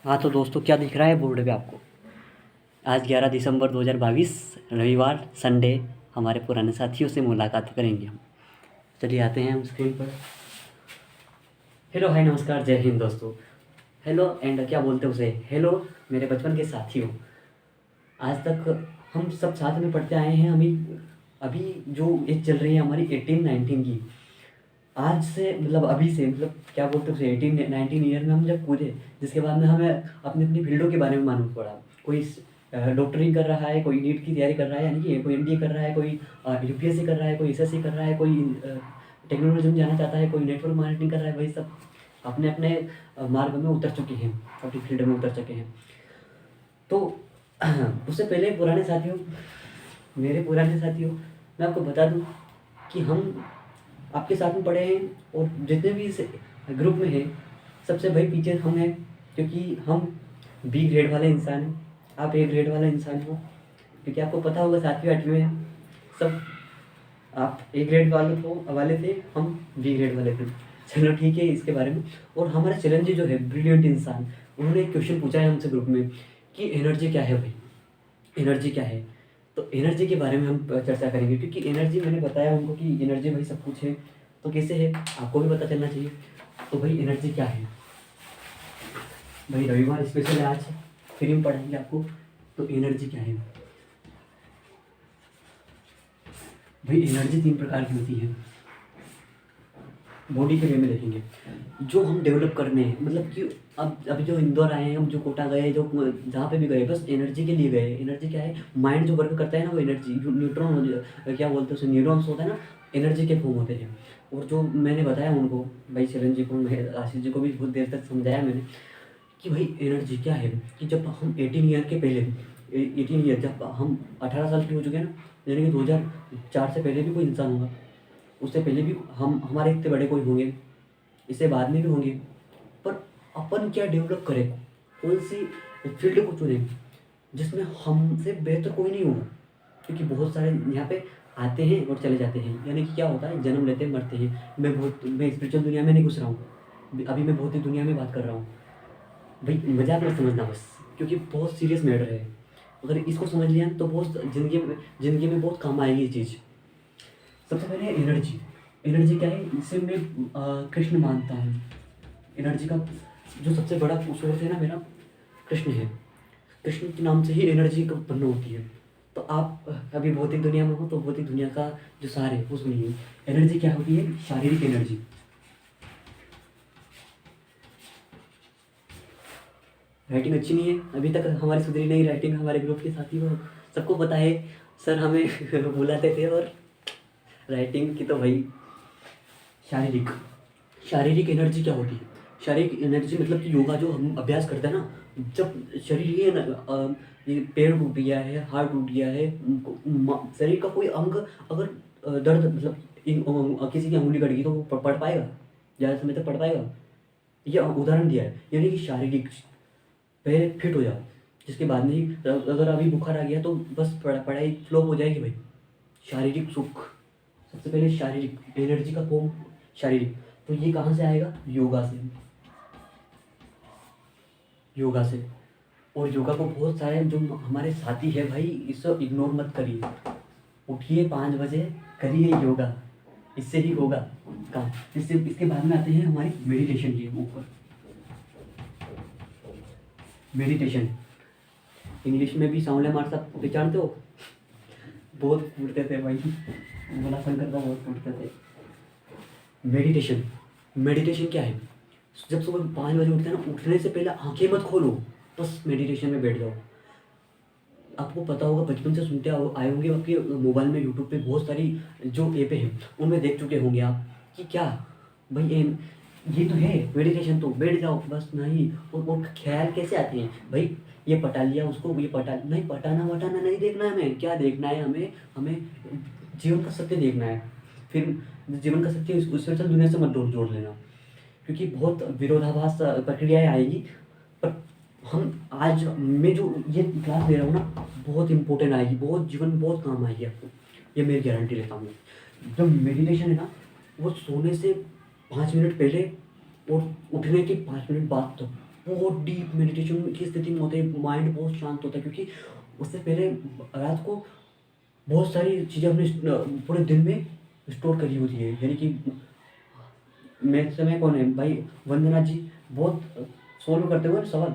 हाँ तो दोस्तों, क्या दिख रहा है बोर्ड पे आपको? आज 11 दिसंबर 2022 रविवार संडे। हमारे पुराने साथियों से मुलाकात करेंगे हम। चलिए आते हैं हम स्क्रीन पर। हेलो, हाय, नमस्कार, जय हिंद दोस्तों। हेलो एंड क्या बोलते हैं उसे, हेलो मेरे बचपन के साथियों। आज तक हम सब साथ में पढ़ते आए हैं। हमें अभी जो एज चल रही है हमारी 18-19 की, आज से मतलब अभी से मतलब क्या बोलते हैं उसे 18-19 ईयर में हम जब कूदे, जिसके बाद में हमें अपनी अपनी फील्डों के बारे में मालूम पड़ा। कोई डॉक्टरिंग कर रहा है, कोई नीट की तैयारी कर रहा है, यानी कि कोई एमबीए कर रहा है, कोई यूपीएससी कर रहा है, कोई एसएससी कर रहा है, कोई टेक्नोलॉजी में जाना चाहता है, कोई नेटवर्क मार्केटिंग कर रहा है। वही सब अपने अपने मार्ग में उतर चुके हैं, अपनी फील्ड में उतर चुके हैं। तो उससे पहले पुराने साथियों, मेरे पुराने साथियों, मैं आपको बता दूं कि हम आपके साथ में पढ़े हैं और जितने भी इस ग्रुप में हैं, सबसे भाई पीछे हम हैं, क्योंकि हम बी ग्रेड वाले इंसान हैं, आप ए ग्रेड वाला इंसान हो। क्योंकि आपको पता होगा 7वीं 8वीं में सब आप ए ग्रेड वाले थे, हम बी ग्रेड वाले थे। चलो ठीक है इसके बारे में। और हमारा चिरंजी जो है ब्रिलियंट इंसान, उन्होंने एक क्वेश्चन पूछा है हमसे ग्रुप में कि एनर्जी क्या है भाई, एनर्जी क्या है। तो एनर्जी के बारे में हम चर्चा करेंगे, क्योंकि एनर्जी, मैंने बताया उनको कि एनर्जी भाई सब कुछ है। तो कैसे है आपको भी पता चलना चाहिए। तो भाई एनर्जी क्या है भाई, रविवार स्पेशल है आज, फ्री में पढ़ाएंगे आपको। तो एनर्जी क्या है भाई, एनर्जी 3 प्रकार की होती है। बॉडी के वे में देखेंगे जो हम डेवलप करने हैं, मतलब कि अब अभी जो इंदौर आए हैं, हम जो कोटा गए, जो जहाँ पे भी गए, बस एनर्जी के लिए गए। एनर्जी क्या है, माइंड जो वर्क करता है ना, वो एनर्जी, न्यूट्रॉन, क्या बोलते हैं उसे, न्यूरॉन्स होता है ना, एनर्जी के फॉर्म होते हैं। और जो मैंने बताया उनको, भाई चरण जी को, मैं आशीष जी को भी बहुत देर तक समझाया मैंने कि भाई एनर्जी क्या है। कि जब हम 18 ईयर के पहले, 18 ईयर, जब हम 18 साल के हो चुके हैं ना, यानी कि 2004 से पहले भी कोई इंसान होगा, उससे पहले भी हम हमारे इतने बड़े कोई होंगे, इससे बाद में भी होंगे। पर अपन क्या डेवलप करें, कौन सी फील्ड को चुनें जिसमें हमसे बेहतर कोई नहीं होगा। क्योंकि बहुत सारे यहाँ पे आते हैं और चले जाते हैं, यानी कि क्या होता है, जन्म लेते हैं मरते हैं। मैं स्पिरिचुअल दुनिया में नहीं घुस रहा हूँ, अभी मैं भौतिक दुनिया में बात कर रहा हूँ। भाई मजाक मत समझना बस, क्योंकि बहुत सीरियस मैटर है। अगर इसको समझ लिया तो बहुत जिंदगी में बहुत काम आएगी ये चीज़। सबसे पहले एनर्जी। एनर्जी क्या है, इसे मैं कृष्ण मानता हूँ। एनर्जी का जो सबसे बड़ा सोर्स है ना मेरा, कृष्ण है। कृष्ण के नाम से ही एनर्जी उत्पन्न होती है। तो आप अभी भौतिक दुनिया में हो, तो भौतिक दुनिया का जो सार है वो सुनिए। एनर्जी क्या होती है, शारीरिक एनर्जी। राइटिंग अच्छी नहीं है अभी तक हमारी, सुधरी नहीं राइटिंग। हमारे ग्रुप के साथी को सबको पता है, सर हमें बुलाते थे। और राइटिंग की तो भाई, शारीरिक, शारीरिक एनर्जी क्या होती है। शारीरिक एनर्जी मतलब कि योगा जो हम अभ्यास करते हैं ना, जब शरीर ये ना, ये पैर टूट गया है, हाथ टूट गया है, शरीर का कोई अंग अगर दर्द, मतलब किसी की अंगुली कट गई, तो वो पढ़ पाएगा, ज़्यादा समय तक पढ़ पाएगा। ये उदाहरण दिया है, यानी कि शारीरिक पहले फिट हो जाओ, जिसके बाद में ही अगर अभी बुखार आ गया तो बस पढ़ाई फ्लॉप हो जाएगी भाई। शारीरिक सुख, सबसे पहले शारीरिक एनर्जी का फॉर्म शारीरिक। तो ये कहाँ से आएगा, योगा से, योगा से। और योगा को बहुत सारे जो हमारे साथी है भाई, इसको इग्नोर मत करिए। उठिए 5 बजे, करिए योगा, इससे ही होगा काम। इससे इसके बाद में आते हैं हमारी मेडिटेशन के ऊपर। मेडिटेशन इंग्लिश में भी सांवले मार साहब पहचानते हो, बहुत कूटते थे भाई, बोला शंकर का बहुत कूटते थे। मेडिटेशन, मेडिटेशन क्या है, जब सुबह 5 बजे उठते हैं ना, उठने से पहले आंखें मत खोलो, बस मेडिटेशन में बैठ जाओ। आपको पता होगा, बचपन से सुनते आए होंगे, आपके मोबाइल में यूट्यूब पे बहुत सारी जो ऐप हैं उनमें देख चुके होंगे आप कि क्या भाई ये तो है मेडिटेशन, तो बैठ जाओ बस। नहीं, और ख्याल कैसे आते हैं भाई, ये पटा लिया उसको, ये पटा नहीं, पटाना वटाना नहीं देखना है हमें। क्या देखना है हमें, हमें जीवन का सत्य देखना है। फिर जीवन का सत्य उस स्पिरिचुअल दुनिया से मत जोड़ लेना, क्योंकि बहुत विरोधाभास प्रक्रियाएं आएगी। पर हम आज, मैं जो ये क्लास ले रहा हूँ ना, बहुत इंपॉर्टेंट आएगी, बहुत जीवन में बहुत काम आएगी आपको, ये मेरी गारंटी लेता हूँ। जो मेडिटेशन है ना, वो सोने से 5 मिनट पहले और उठने के 5 मिनट बाद तक बहुत डीप मेडिटेशन की स्थिति में होते हैं, माइंड बहुत शांत होता है, क्योंकि उससे पहले रात को बहुत सारी चीज़ें हमने पूरे दिन में स्टोर करी होती है। यानी कि मैथ समय कौन है भाई, वंदना जी बहुत सोल्व करते हुए सवाल,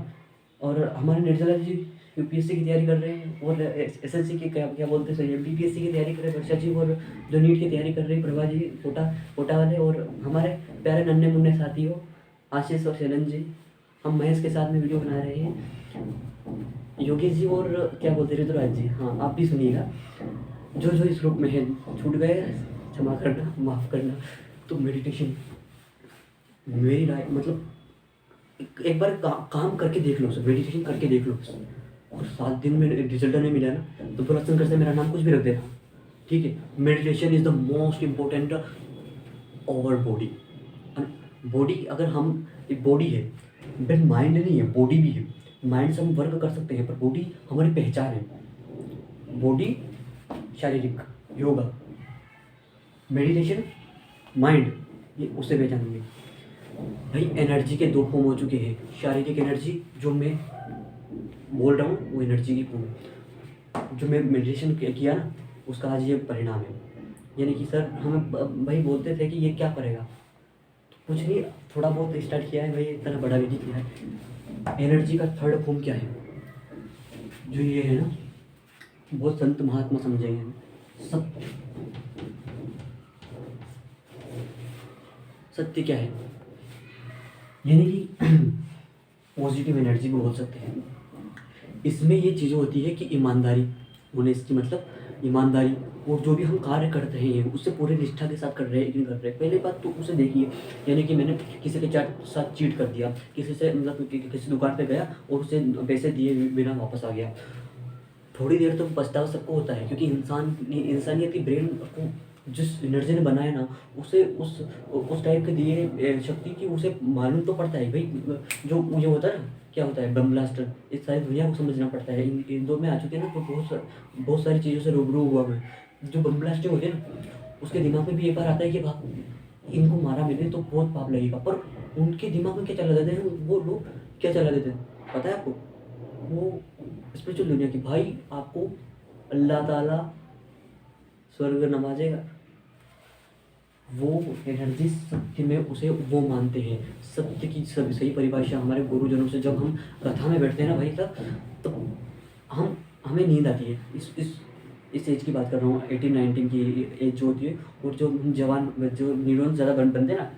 और हमारे निर्जला जी यूपीएससी की तैयारी कर रहे हैं, और एसएससी की क्या क्या बोलते हैं बीपीएससी की तैयारी कर रहे हैं वर्षा जी, और जो नीट की तैयारी कर रही है प्रभा जी कोटा वाले, और हमारे प्यारे नन्हे मुन्ने साथी हो आशीष और शैलन जी, हम महेश के साथ में वीडियो बना रहे हैं, योगेश जी और क्या बोलते हैं ऋतुराज जी, हाँ आप भी सुनिएगा। जो जो इस ग्रुप में है छूट गए क्षमा करना, माफ़ करना। तो मेडिटेशन मेरी राय मतलब एक बार काम करके देख लो सर, मेडिटेशन करके देख लो, और 7 दिन में रिजल्ट नहीं मिला ना तो भला शंकर से मेरा नाम कुछ भी रख देना, ठीक है। Meditation is the most important over body. Body अगर हम एक बॉडी है, बट माइंड नहीं है, बॉडी भी है। माइंड से हम वर्क कर सकते हैं, पर बॉडी हमारी पहचान है। बॉडी शारीरिक, योगा, मेडिटेशन, माइंड, ये उससे पहचानेंगे भाई। एनर्जी के 2 फॉर्म हो चुके हैं, शारीरिक एनर्जी जो मैं बोल रहा हूँ वो एनर्जी की फॉर्म है, जो मैं मेडिटेशन किया ना उसका आज ये परिणाम है। यानी कि सर हमें भाई बोलते थे कि ये क्या करेगा, तो कुछ नहीं, थोड़ा बहुत स्टार्ट किया है भाई, इतना बड़ा भी नहीं किया है। एनर्जी का 3rd फॉर्म क्या है, जो ये है ना, बहुत संत महात्मा समझेंगे। सत्य क्या है, यानी कि पॉजिटिव एनर्जी भी बोल सकते हैं। इसमें ये चीज़ें होती है कि ईमानदारी होने, इसकी मतलब ईमानदारी, और जो भी हम कार्य करते हैं उससे पूरे निष्ठा के साथ कर रहे हैं कि नहीं कर रहे हैं। पहले बात तो उसे देखिए, यानी कि मैंने किसी के साथ चीट कर दिया, किसी से मतलब किसी दुकान पे गया और उसे पैसे दिए बिना वापस आ गया, थोड़ी देर तो पछतावा सबको होता है, क्योंकि इंसानियत की ब्रेन को जिस एनर्जी ने बनाया ना, उसे उस टाइप के दिए शक्ति की, उसे मालूम तो पड़ता है भाई। जो मुझे होता है ना, क्या होता है बम ब्लास्टर, इस सारी दुनिया को समझना पड़ता है। इन दो में आ चुके हैं ना, तो बहुत सारी चीज़ों से रूबरू हुआ मैं। जो बम ब्लास्टिंग होती है ना, उसके दिमाग में भी एक बार आता है कि इनको मारा मैंने तो बहुत पाप लगेगा, पर उनके दिमाग में क्या चला देते हैं वो लोग, क्या चला देते हैं पता है आपको, वो स्पिरिचुअल दुनिया की, भाई आपको अल्लाह ताला स्वर्ग नवाजेगा। वो एनर्जी सत्य में उसे वो मानते हैं। सत्य की सब सही परिभाषा हमारे गुरुजनों से जब हम कथा में बैठते हैं ना भाई साहब, तो हमें नींद आती है। इस एज की बात कर रहा हूँ, 18-19 की एज जो होती है, और जो हम जवान जो न्यूरॉन्स ज़्यादा बनते हैं ना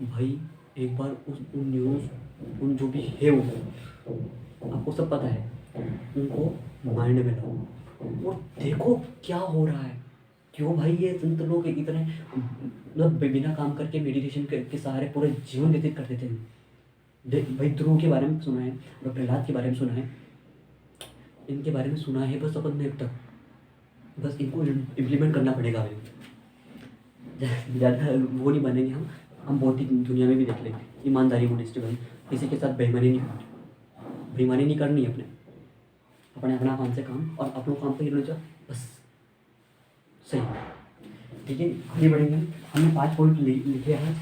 भाई, एक बार उन न्यूरॉन्स, उन जो भी है वो आपको सब पता है, उनको माइंड में लाओ और देखो क्या हो रहा है। क्यों भाई ये संत लोग इतने मतलब बिना काम करके मेडिटेशन के सहारे पूरे जीवन व्यतीत कर देते हैं। भाई ध्रुव के बारे में सुना है और प्रहलाद के बारे में सुना है, इनके बारे में सुना है बस अपन ने अब तक, बस इनको इम्प्लीमेंट करना पड़ेगा हमें। ज़्यादा वो नहीं बनेंगे हम भौतिक दुनिया में भी देख लेंगे। ईमानदारी होनी चाहिए भाई, किसी के साथ बेईमानी नहीं करनी है। अपने अपना काम से काम और अपनों काम पर ही रुझा बस, सही ठीक है। आगे बढ़ेंगे, हमने 5 पॉइंट लिखे हैं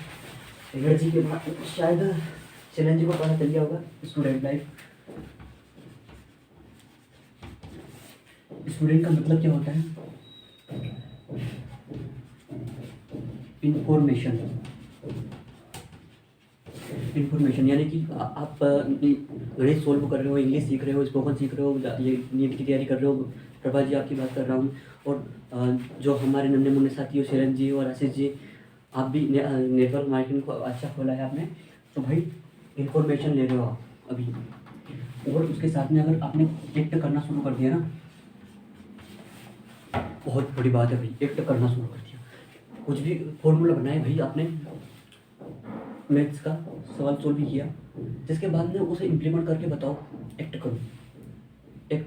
एनर्जी के बाद। शायद चैलेंज जी को पता चल गया होगा, स्टूडेंट लाइफ। स्टूडेंट का मतलब क्या होता है, इंफॉर्मेशन यानी कि आप गणित सोल्व कर रहे हो, इंग्लिश सीख रहे हो, स्पोकन सीख रहे हो, ये नीट की तैयारी कर रहे हो, प्रभा जी आपकी बात कर रहा हूँ, और जो हमारे नन्हे मुन्ने साथी हो शरण जी और आशीष जी, आप भी नेटवर्क मार्केटिंग को अच्छा खोला है आपने, तो भाई इंफॉर्मेशन ले रहे हो आप अभी, और उसके साथ में अगर आपने एक्ट करना शुरू कर दिया ना, बहुत बड़ी बात है भाई, एक्ट करना शुरू कर दिया। कुछ भी फॉर्मूला बनाए भाई आपने, मैथ्स का सवाल सोल्व भी किया, जिसके बाद में उसे इम्प्लीमेंट करके बताओ, एक्ट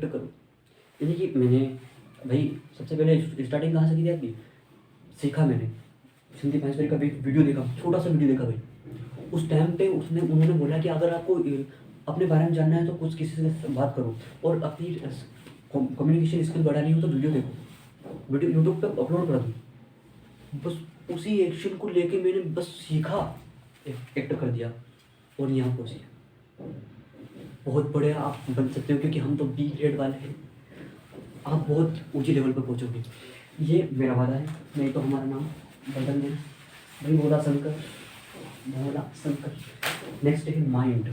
करो। यानी कि मैंने भाई सबसे पहले स्टार्टिंग कहाँ से की थी आपकी, सीखा मैंने सिंधी पांचवेरी का वीडियो देखा, छोटा सा वीडियो देखा भाई। उस टाइम पे उन्होंने बोला कि अगर आपको अपने बारे में जानना है तो कुछ किसी से बात करो, और अपनी कम्युनिकेशन स्किल बढ़ानी हो तो वीडियो देखो, वीडियो यूट्यूब पे अपलोड कर दो। बस उसी एक्शन को लेके मैंने बस सीखा, एक्ट कर दिया और यहाँ पहुँच गया। बहुत बड़े आप बन सकते हो, क्योंकि हम तो बी ग्रेड वाले हैं। आप बहुत ऊंची लेवल पर पहुंचोगे, ये मेरा वादा है। नहीं तो हमारा नाम बदल देना भाई, भोला शंकर, भोला शंकर। नेक्स्ट है माइंड।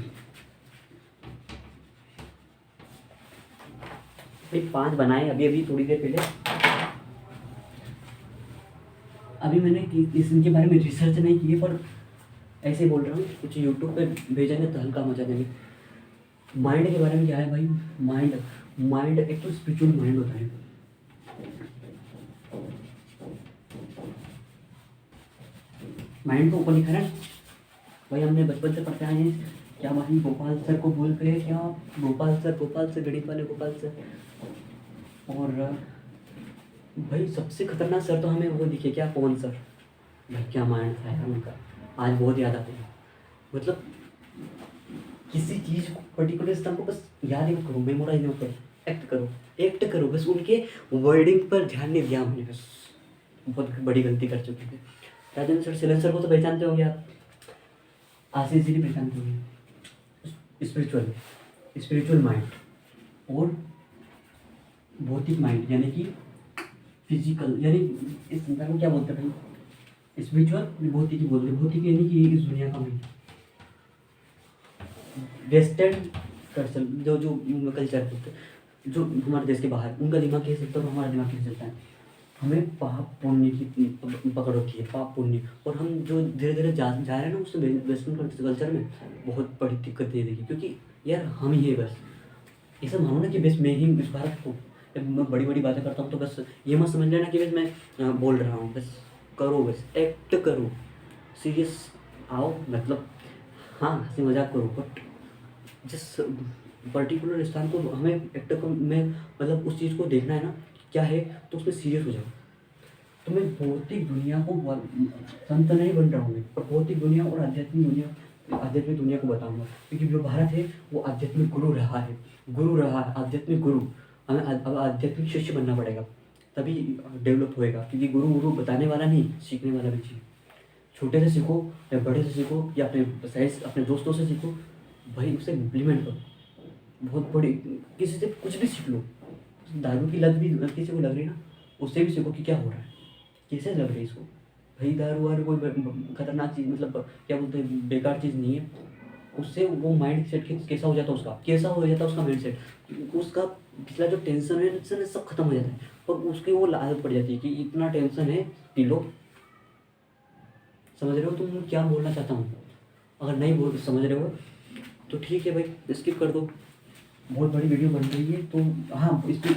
भाई 5 बनाए अभी अभी थोड़ी देर पहले। अभी मैंने इनके बारे में रिसर्च नहीं की है, पर ऐसे बोल रहा हूँ, कुछ यूट्यूब पे भेजेंगे तो हल्का मचा देंगे। माइंड के बारे में क्या है भाई? माइंड माइंड एक तो स्पिरिचुअल माइंड होता है। माइंड को ऊपर लिखा है भाई, हमने बचपन से पढ़ते आए हैं। क्या भाई गोपाल सर को बोल पे क्या? गोपाल सर गणित वाले गोपाल सर। और भाई सबसे खतरनाक सर तो हमें वो दिखे, क्या पवन सर। भाई क्या माइंड था यार उनका, आज बहुत याद आते हैं। मतलब किसी चीज़ को पर्टिकुलर स्थान को बस याद ही मत करो, मेमोराइज मत करो, एक्ट करो बस। उनके वर्डिंग पर ध्यान नहीं दिया हमने, बस बहुत बड़ी गलती कर चुके थे। राजेंद्र सर, सिलन सर को तो पहचानते होंगे आप, आशीष जी भी पहचानते होंगे। स्पिरिचुअल माइंड और भौतिक माइंड, यानी कि फिजिकल, यानी इस संसार को क्या बोलते हैं भाई? स्पिरिचुअल भौतिक ही बोलते हैं। भौतिक यानी कि इस दुनिया का माइंड, वेस्टर्न कल्चर, जो कल्चर होते हैं, जो हमारे देश के बाहर, उनका दिमाग कैसे चलता है और हमारा दिमाग कैसे चलता है। हमें पाप पुण्य की पकड़ होती है, पाप पुण्य। और हम जो धीरे धीरे जा रहे हैं ना, उससे वेस्टर्न कल्चर में बहुत बड़ी दिक्कत दे देगी, क्योंकि यार हम ही है बस। ऐसा मानो ना कि बस मैं ही इस भारत को, जब मैं बड़ी बड़ी बातें करता हूँ तो बस ये मत समझ लेना कि बस मैं बोल रहा हूँ। बस करो, बस एक्ट करो, सीरियस आओ। मतलब हाँ, हंसी मजाक करो, बट जिस पर्टिकुलर स्थान को हमें एक्ट में, मतलब उस चीज़ को देखना है ना क्या है, तो उसमें सीरियस हो जाओ। तो मैं भौतिक दुनिया को, संत नहीं बन रहा हूँ मैं, पर भौतिक दुनिया और आध्यात्मिक दुनिया को बताऊंगा, क्योंकि जो भारत है वो आध्यात्मिक गुरु रहा है, आध्यात्मिक गुरु। हमें अब आध्यात्मिक शिष्य बनना पड़ेगा, तभी डेवलप होएगा। क्योंकि गुरु बताने वाला नहीं, सीखने वाला भी चाहिए। छोटे से सीखो या बड़े से सीखो या अपने दोस्तों से सीखो भाई, उसे इम्प्लीमेंट करो। बहुत बड़ी किसी से कुछ भी सीख लो। दारू की लत भी किसी को लग रही है ना, उससे भी सीखो कि क्या हो रहा है, कैसे लग रही है इसको। भाई दारू वारू कोई खतरनाक चीज़, मतलब क्या बोलते हैं, बेकार चीज़ नहीं है। उससे वो माइंड सेट कैसा हो जाता है उसका माइंड सेट, उसका पिछला जो टेंशन है सब खत्म हो जाता है। और उसकी वो आदत पड़ जाती है कि इतना टेंशन है, पी लो। समझ रहे हो तुम क्या बोलना चाहता हूँ? अगर नहीं समझ रहे हो तो ठीक है भाई, स्किप कर दो। बहुत बड़ी वीडियो बन रही है तो हाँ, इसमें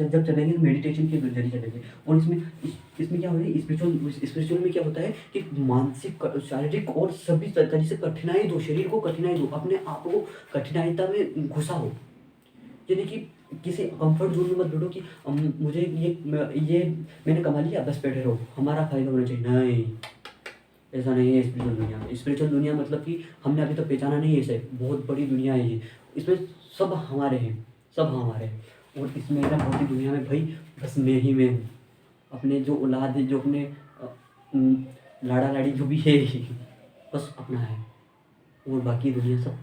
जब चलेंगे तो मेडिटेशन के जरिए चलेंगे। और इसमें क्या होता है, स्पिरिचुअल में क्या होता है कि मानसिक, शारीरिक और सभी तरीके से कठिनाई दो, शरीर को कठिनाई दो, अपने आप को कठिनाइता में घुसा हो। यानी कि किसी कंफर्ट जोन में मत बैठो कि मुझे ये मैंने कमा लिया, बस बैठे रहो, हमारा फायदा होना चाहिए। नहीं, ऐसा नहीं है स्पिरिचुअल दुनिया में। स्पिरिचुअल दुनिया मतलब कि हमने अभी तक पहचाना नहीं है इसे, बहुत बड़ी दुनिया है ये। इसमें सब हमारे हैं, और इसमें ना भौतिक दुनिया में भाई बस मैं ही मैं हूँ। अपने जो औलाद है, जो अपने लाड़ा लाड़ी जो भी है बस अपना है, और बाकी दुनिया सब।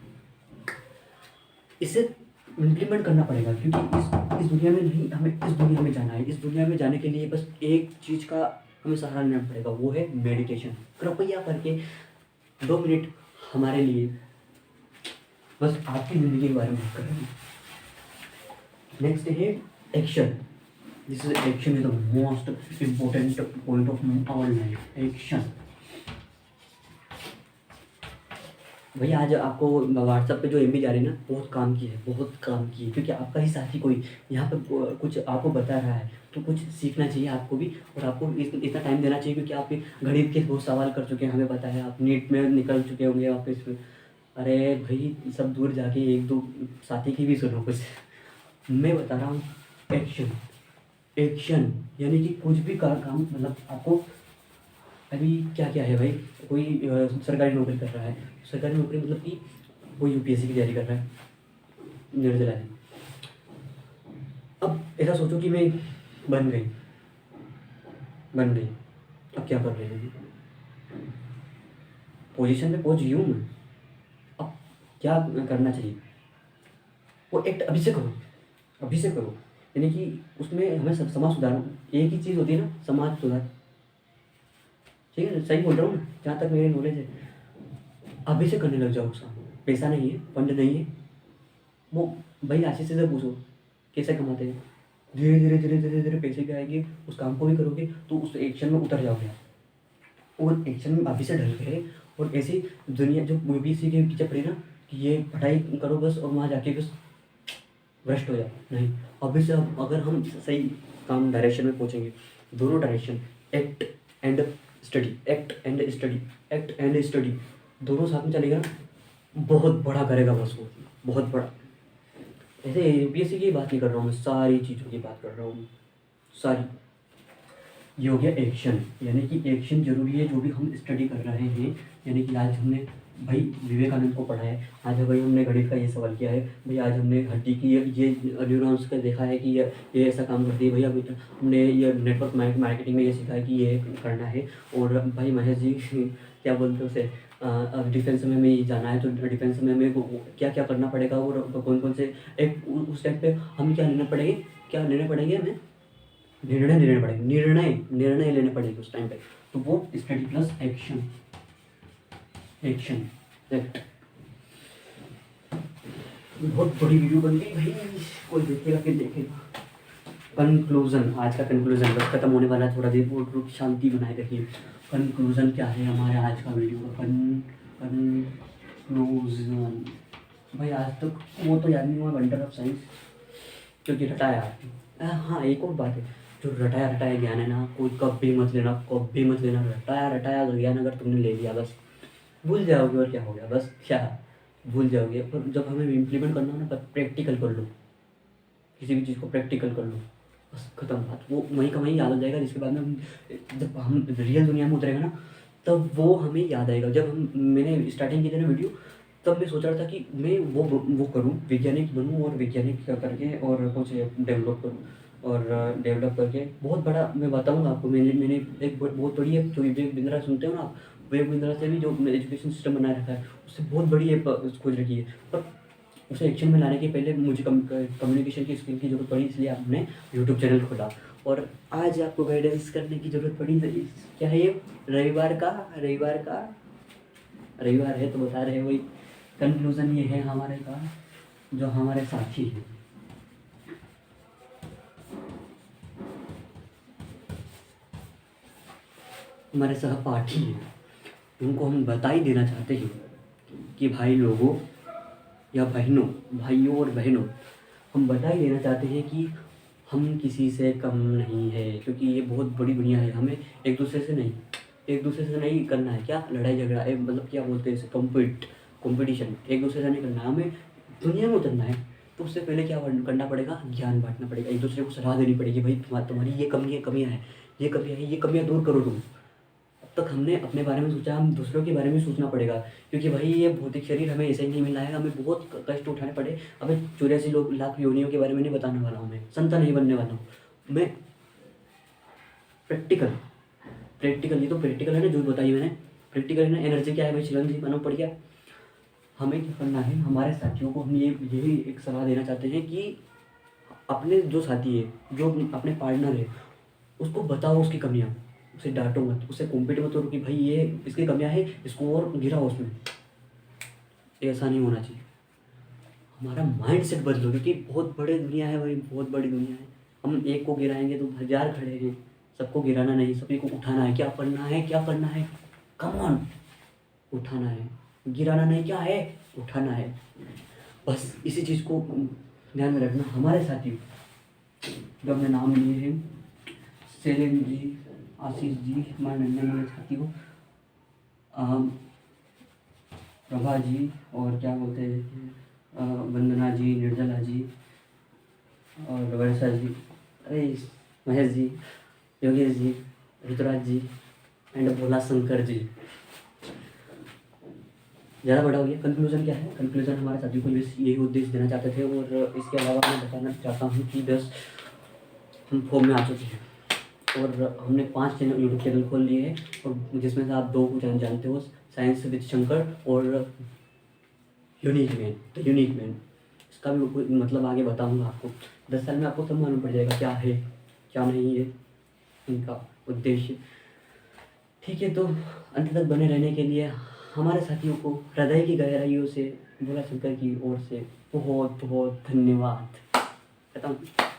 इसे इम्प्लीमेंट करना पड़ेगा, क्योंकि इस दुनिया में नहीं, हमें इस दुनिया में जाना है। इस दुनिया में जाने के लिए बस एक चीज़ का हमें सहारा लेना पड़ेगा, वो है मेडिटेशन। कृपया करके 2 मिनट हमारे लिए, बस आपकी ज़िंदगी के बारे में बात करेंगे। नेक्स्ट है action. This is action is the most important point of our life. Action. भैया आज आपको व्हाट्सएप पे जो एमबी जा रही है ना, बहुत काम की है, क्योंकि आपका ही साथी कोई यहाँ पे कुछ आपको बता रहा है, तो कुछ सीखना चाहिए आपको भी। और आपको इतना टाइम देना चाहिए, क्योंकि आप गणित के बहुत सवाल कर चुके हैं, हमें पता है। आप नीट में निकल चुके होंगे ऑफिस में। अरे भाई सब दूर जाके 1-2 साथी की भी सुनो कुछ। मैं बता रहा हूँ एक्शन यानी कि कुछ भी काम, मतलब आपको अभी क्या क्या है भाई। कोई सरकारी नौकरी कर रहा है, सरकारी नौकरी मतलब कि कोई यूपीएससी की तैयारी कर रहा है, निर्दला है। अब ऐसा सोचो कि मैं बन गई, अब क्या कर रही हूँ, पोजीशन पे पहुंच गई हूँ मैं। अब क्या करना चाहिए वो एक्ट अभी से करो, अभी से करो। यानी कि उसमें हमें सब समाज सुधार, एक ही चीज़ होती है ना, समाज सुधार। ठीक है, सही बोल रहा हूँ ना, जहाँ तक मेरी नॉलेज है। अभी से करने लग जाओ उसका। पैसा नहीं है, फंड नहीं है, वो भाई आशीष से पूछो कैसे कमाते हैं। धीरे धीरे धीरे धीरे धीरे पैसे भी आएंगे, उस काम को भी करोगे तो उस एक्शन में उतर जाओगे आप। और एक्शन में अभी से ढल गए। और ऐसी दुनिया जो यूपीएससी के पीछे पड़ी ना कि ये पढ़ाई करो बस और वहाँ जाके बस भ्रष्ट हो जाओ, नहीं। अभी से अगर हम सही काम डायरेक्शन में पहुँचेंगे, दोनों direction, act and study, act and study, act and study, दोनों साथ में चलेगा ना, बहुत बड़ा करेगा बस वो, बहुत बड़ा। ऐसे यूपीएससी की बात नहीं कर रहा हूँ मैं, सारी चीज़ों की बात कर रहा हूँ, सारी। ये हो गया एक्शन, यानी कि एक्शन जरूरी है जो भी हम स्टडी कर रहे हैं। यानी कि आज हमने भाई विवेकानंद को पढ़ा है, आज भाई हमने गणित का ये सवाल किया है, भाई आज हमने हड्डी की ये न्यूरॉन्स का देखा है कि ये ऐसा काम करती है, भैया हमने ये नेटवर्क मार्केटिंग में ये सीखा है कि ये करना है। और भाई महेश जी क्या बोलते हैं उसे, अब डिफेंस में हमें जाना है तो डिफेंस में हमें क्या क्या करना पड़ेगा और कौन कौन से एक उस टाइप पे हम क्या लेना पड़ेंगे, क्या लेने पड़ेंगे हमें, निर्णय लेने पड़ेंगे, निर्णय लेने पड़ेंगे उस टाइम पे। तो वो study plus action, action act. बहुत बड़ी वीडियो बन गई भाई, कोई देखेगा कि देखेगा। कंक्लूजन, आज का कंक्लूजन बस खत्म होने वाला है, थोड़ा देर और रुक, शांति बनाए रखिए। कंक्लूजन क्या है हमारे आज का वीडियो का, कंक्लूजन भाई आज तक वो तो याद नहीं हुआ, वंडर ऑफ साइंस, क्योंकि रटाया। हाँ एक और बात है, जो रटाया रटाया ज्ञान है ना, कोई कभी मत लेना, कभी मत लेना। रटाया रटाया ज्ञान अगर तुमने ले लिया बस भूल जाओगे, और क्या हो गया, बस क्या भूल जाओगे। पर जब हमें इम्प्लीमेंट करना हो ना, प्रैक्टिकल कर लो, किसी भी चीज़ को प्रैक्टिकल कर लो, बस खत्म बात। वो वहीं का वहीं याद हो जाएगा, जिसके बाद में जब हम रियल दुनिया में उतरेगा ना, तब वो हमें याद आएगा। जब मैंने स्टार्टिंग की थी ना वीडियो, तब मैं सोच रहा था कि मैं वो करूँ, वैज्ञानिक बनूँ और वैज्ञानिक करके और कुछ डेवलप करूँ, और डेवलप करके बहुत बड़ा मैं बताऊँगा आपको। मैंने एक बहुत बड़ी एक जो विवेक बिंद्रा सुनते हो ना आप, विवेक बिंद्रा से भी जो एजुकेशन सिस्टम बना रखा है, उससे बहुत बड़ी एक खोज रखी है। पर उसे एक्शन में लाने के पहले मुझे कम्युनिकेशन की स्किल की जरूरत पड़ी, इसलिए आपने यूट्यूब चैनल खोला। और आज आपको गाइडेंस करने की ज़रूरत पड़ी, तो क्या है ये, रविवार है तो बता रहे वही। कंक्लूज़न ये है हमारे का, जो हमारे साथी हैं, हमारे सहपाठी हैं, उनको हम बता ही देना चाहते हैं कि भाई लोगों या बहनों, भाइयों और बहनों, हम बता ही देना चाहते हैं कि हम किसी से कम नहीं है। क्योंकि ये बहुत बड़ी दुनिया है, हमें एक दूसरे से नहीं करना है क्या, लड़ाई झगड़ा, मतलब क्या बोलते हैं इसे, कंपटीशन, एक दूसरे से नहीं करना है, हमें दुनिया में उतरना है। तो उससे पहले क्या करना पड़ेगा, ज्ञान बांटना पड़ेगा, एक दूसरे को सलाह देनी पड़ेगी, भाई तुम्हारी ये कमियाँ हैं, ये कमियाँ दूर करो तुम। अब तक हमने अपने बारे में सोचा, हम दूसरों के बारे में सोचना पड़ेगा। क्योंकि भाई ये भौतिक शरीर हमें ऐसे ही नहीं मिला है, हमें बहुत कष्ट उठाने पड़े। हमें 84 लाख योनियों के बारे में नहीं बताने वाला हूँ, मैं संत नहीं बनने वाला हूँ मैं। प्रैक्टिकल ये तो प्रैक्टिकल है ना, जो बताई मैंने, प्रैक्टिकल है ना। एनर्जी क्या है भाई, चिरंजी मानव पड़ गया। हमें क्या करना है, हमारे साथियों को हम यही एक सलाह देना चाहते हैं कि अपने जो साथी है, जो अपने पार्टनर है, उसको बताओ उसकी कमियाँ, उसे डांटो मत, उससे कॉम्पीट मत करो कि भाई ये इसकी कमियाँ है, इसको और गिराओ उसमें। ऐसा नहीं होना चाहिए। हमारा माइंड सेट बदलो, क्योंकि बहुत बड़ी दुनिया है भाई, बहुत बड़ी दुनिया है। हम एक को गिराएंगे तो 1000 खड़े हैं। सबको गिराना नहीं, सभी को उठाना है। क्या करना है, कम ऑन, उठाना है, गिराना नहीं। क्या है, उठाना है। बस इसी चीज़ को ध्यान में रखना। हमारे साथी जो हमने नाम लिए हैं, शैलेंद्र जी, आशीष जी, हमारे नन्हे साथी हो, प्रभा जी, और क्या बोलते हैं, वंदना जी, निर्जला जी, और वर्षा जी, अरे महेश जी, योगेश जी, ऋतुराज जी, एंड भोला शंकर जी। ज़्यादा बड़ा हो गया। कंक्लूजन क्या है, कंक्लूजन हमारे साथियों को यही उद्देश्य देना चाहते थे। और इसके अलावा मैं बताना चाहता हूँ कि बस हम फॉर्म में आ चुके हैं, और हमने 5 चैनल यूट्यूब चैनल खोल लिए हैं, और जिसमें से आप 2 को जानते हो, साइंस विद शंकर और unique man, the unique man. इसका भी मतलब आगे बताऊंगा आपको। 10 साल में आपको सब मालूम पड़ जाएगा क्या है क्या नहीं है इनका उद्देश्य। ठीक है, तो अंत तक बने रहने के लिए हमारे साथियों को हृदय की गहराइयों से भोला शंकर की ओर से बहुत बहुत धन्यवाद। खत्म।